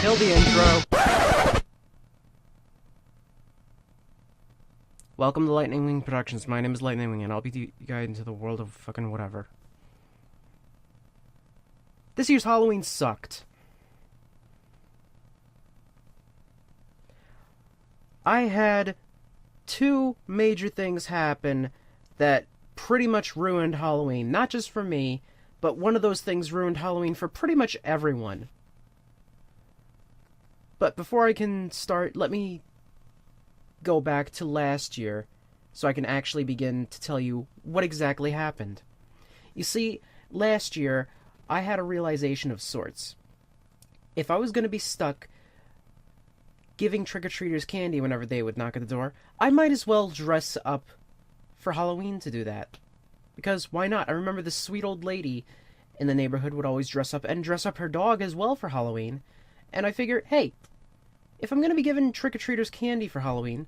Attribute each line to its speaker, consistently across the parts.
Speaker 1: Kill the intro. Welcome to Lightning Wing Productions. My name is Lightning Wing, and I'll be the guide into the world of fucking whatever. This year's Halloween sucked. I had two major things happen that pretty much ruined Halloween. Not just for me, but one of those things ruined Halloween for pretty much everyone. But before I can start, let me go back to last year so I can actually begin to tell you what exactly happened. You see, last year, I had a realization of sorts. If I was going to be stuck giving trick-or-treaters candy whenever they would knock at the door, I might as well dress up for Halloween to do that. Because why not? I remember this sweet old lady in the neighborhood would always dress up her dog as well for Halloween. And I figured, hey, if I'm going to be giving trick-or-treaters candy for Halloween,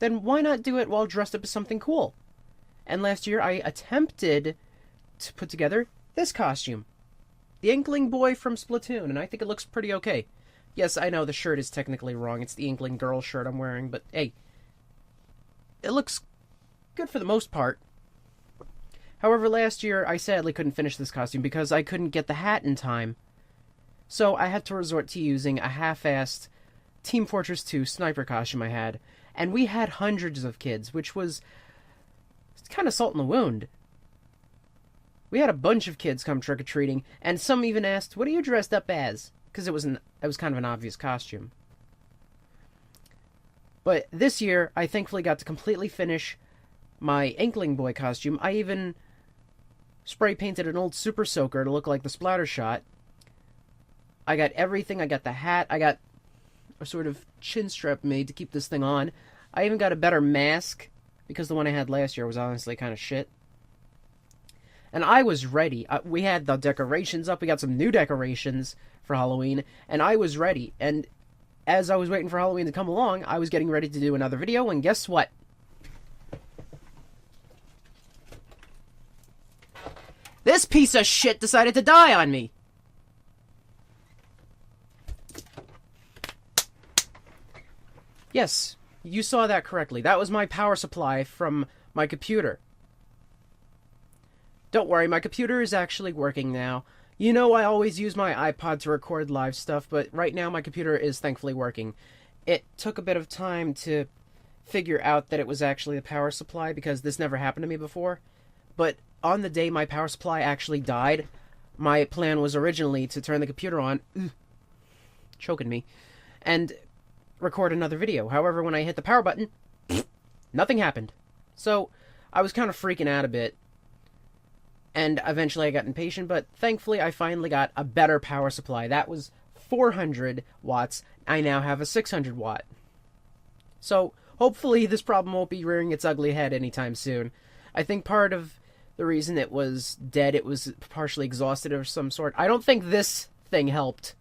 Speaker 1: then why not do it while dressed up as something cool? And last year I attempted to put together this costume. The Inkling Boy from Splatoon, and I think it looks pretty okay. Yes, I know the shirt is technically wrong. It's the Inkling Girl shirt I'm wearing, but hey, it looks good for the most part. However, last year I sadly couldn't finish this costume because I couldn't get the hat in time. So I had to resort to using a half-assed Team Fortress 2 sniper costume I had. And we had hundreds of kids, which was kind of salt in the wound. We had a bunch of kids come trick-or-treating, and some even asked, "What are you dressed up as?" Because it was kind of an obvious costume. But this year, I thankfully got to completely finish my Inkling Boy costume. I even spray-painted an old Super Soaker to look like the Splatter Shot. I got everything. I got the hat. I got a sort of chin strap made to keep this thing on. I even got a better mask, because the one I had last year was honestly kind of shit. And I was ready. We had the decorations up. We got some new decorations for Halloween, and I was ready. And as I was waiting for Halloween to come along, I was getting ready to do another video, and guess what? This piece of shit decided to die on me! Yes, you saw that correctly. That was my power supply from my computer. Don't worry, my computer is actually working now. You know I always use my iPod to record live stuff, but right now my computer is thankfully working. It took a bit of time to figure out that it was actually the power supply, because this never happened to me before. But on the day my power supply actually died, my plan was originally to turn the computer on, choking me, and record another video. However, when I hit the power button, nothing happened. So I was kind of freaking out a bit. And eventually I got impatient, but thankfully I finally got a better power supply. That was 400 watts. I now have a 600 watt. So hopefully this problem won't be rearing its ugly head anytime soon. I think part of the reason it was dead, it was partially exhausted of some sort. I don't think this thing helped.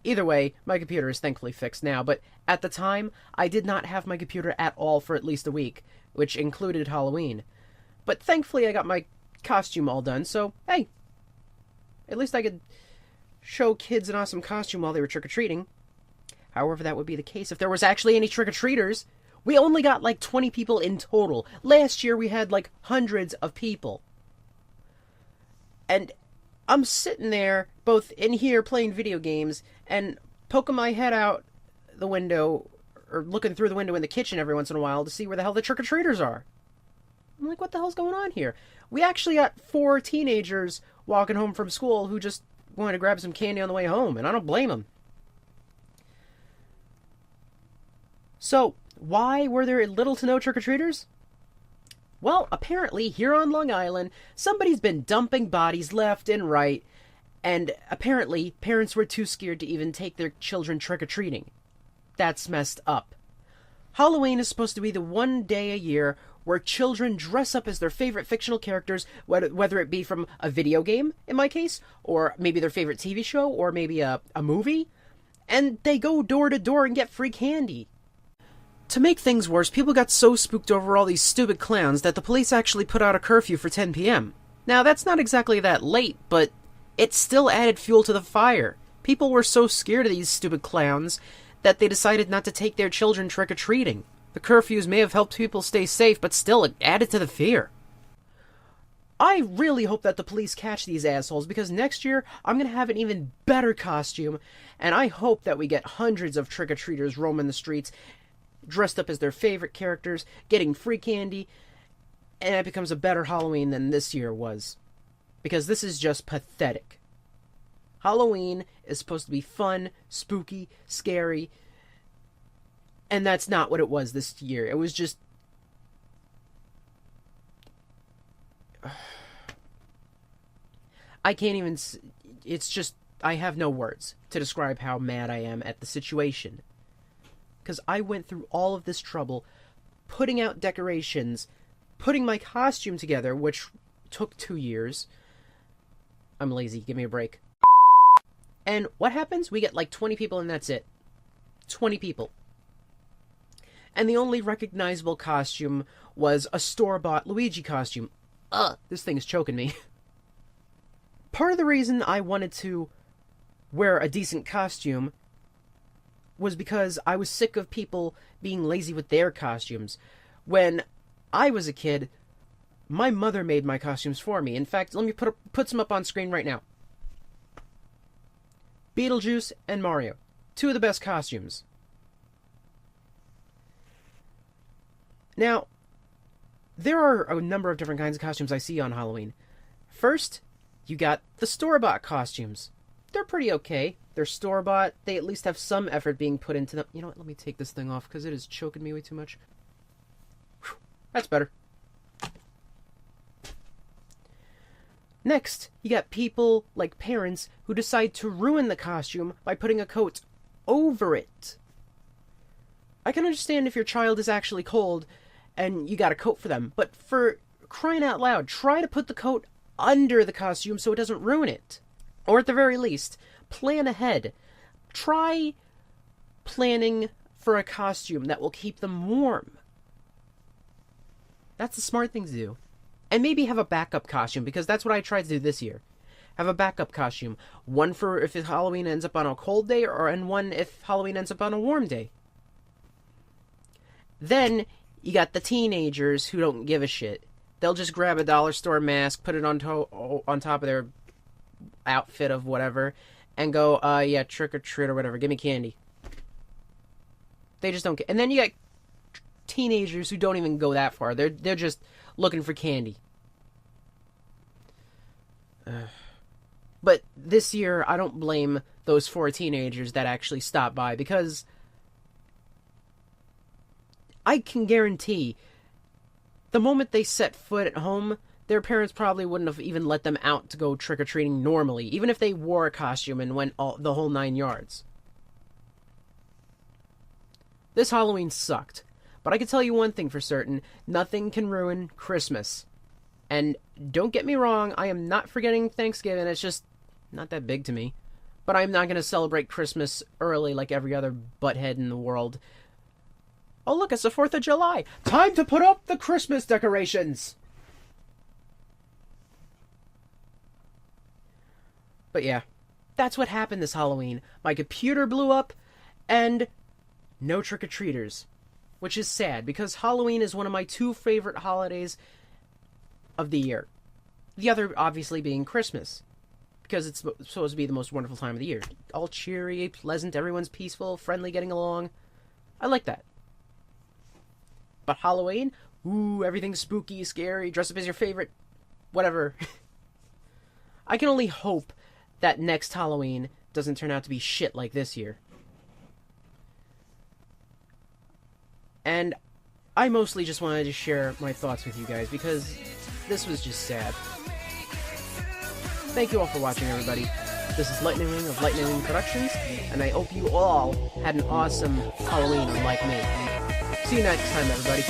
Speaker 1: Either way, my computer is thankfully fixed now, but at the time, I did not have my computer at all for at least a week, which included Halloween. But thankfully I got my costume all done, so hey, at least I could show kids an awesome costume while they were trick-or-treating. However, that would be the case if there was actually any trick-or-treaters. We only got like 20 people in total. Last year we had like hundreds of people. And I'm sitting there, both in here playing video games, and poking my head out the window, or looking through the window in the kitchen every once in a while to see where the hell the trick-or-treaters are. I'm like, what the hell's going on here? We actually got 4 teenagers walking home from school who just wanted to grab some candy on the way home, and I don't blame them. So, why were there little to no trick-or-treaters? Well, apparently, here on Long Island, somebody's been dumping bodies left and right, and apparently, parents were too scared to even take their children trick-or-treating. That's messed up. Halloween is supposed to be the one day a year where children dress up as their favorite fictional characters, whether it be from a video game, in my case, or maybe their favorite TV show, or maybe a movie, and they go door to door and get free candy. To make things worse, people got so spooked over all these stupid clowns that the police actually put out a curfew for 10 p.m. Now, that's not exactly that late, but it still added fuel to the fire. People were so scared of these stupid clowns that they decided not to take their children trick-or-treating. The curfews may have helped people stay safe, but still, it added to the fear. I really hope that the police catch these assholes, because next year, I'm going to have an even better costume, and I hope that we get hundreds of trick-or-treaters roaming the streets, dressed up as their favorite characters, getting free candy, and it becomes a better Halloween than this year was. Because this is just pathetic. Halloween is supposed to be fun, spooky, scary, and that's not what it was this year. It was just... I can't even... It's just... I have no words to describe how mad I am at the situation. Because I went through all of this trouble, putting out decorations, putting my costume together, which took 2 years. I'm lazy, give me a break. And what happens? We get like 20 people and that's it. 20 people. And the only recognizable costume was a store-bought Luigi costume. This thing is choking me. Part of the reason I wanted to wear a decent costume was because I was sick of people being lazy with their costumes. When I was a kid, my mother made my costumes for me. In fact, let me put some up on screen right now. Beetlejuice and Mario. 2 of the best costumes. Now, there are a number of different kinds of costumes I see on Halloween. First, you got the store-bought costumes. They're pretty okay. They're store-bought. They at least have some effort being put into them. You know what? Let me take this thing off because it is choking me way too much. Whew, that's better. Next, you got people like parents who decide to ruin the costume by putting a coat over it. I can understand if your child is actually cold and you got a coat for them, but for crying out loud, try to put the coat under the costume so it doesn't ruin it. Or at the very least, plan ahead. Try planning for a costume that will keep them warm. That's the smart thing to do. And maybe have a backup costume, because that's what I tried to do this year. Have a backup costume. One for if Halloween ends up on a cold day, and one if Halloween ends up on a warm day. Then, you got the teenagers who don't give a shit. They'll just grab a dollar store mask, put it on top of their outfit of whatever, and go, yeah, trick or treat or whatever, give me candy. They just don't get. And then you got teenagers who don't even go that far. They're just looking for candy. But this year, I don't blame those 4 teenagers that actually stopped by, because I can guarantee the moment they set foot at home, their parents probably wouldn't have even let them out to go trick-or-treating normally, even if they wore a costume and went the whole 9 yards. This Halloween sucked. But I can tell you one thing for certain, nothing can ruin Christmas. And don't get me wrong, I am not forgetting Thanksgiving, it's just not that big to me. But I'm not going to celebrate Christmas early like every other butthead in the world. Oh look, it's the 4th of July! Time to put up the Christmas decorations! But yeah, that's what happened this Halloween. My computer blew up, and no trick-or-treaters. Which is sad, because Halloween is one of my 2 favorite holidays of the year. The other, obviously, being Christmas. Because it's supposed to be the most wonderful time of the year. All cheery, pleasant, everyone's peaceful, friendly, getting along. I like that. But Halloween? Ooh, everything's spooky, scary, dress up as your favorite, whatever. I can only hope that next Halloween doesn't turn out to be shit like this year. And I mostly just wanted to share my thoughts with you guys, because this was just sad. Thank you all for watching, everybody. This is Lightning Wing of Lightning Wing Productions, and I hope you all had an awesome Halloween unlike me. See you next time, everybody.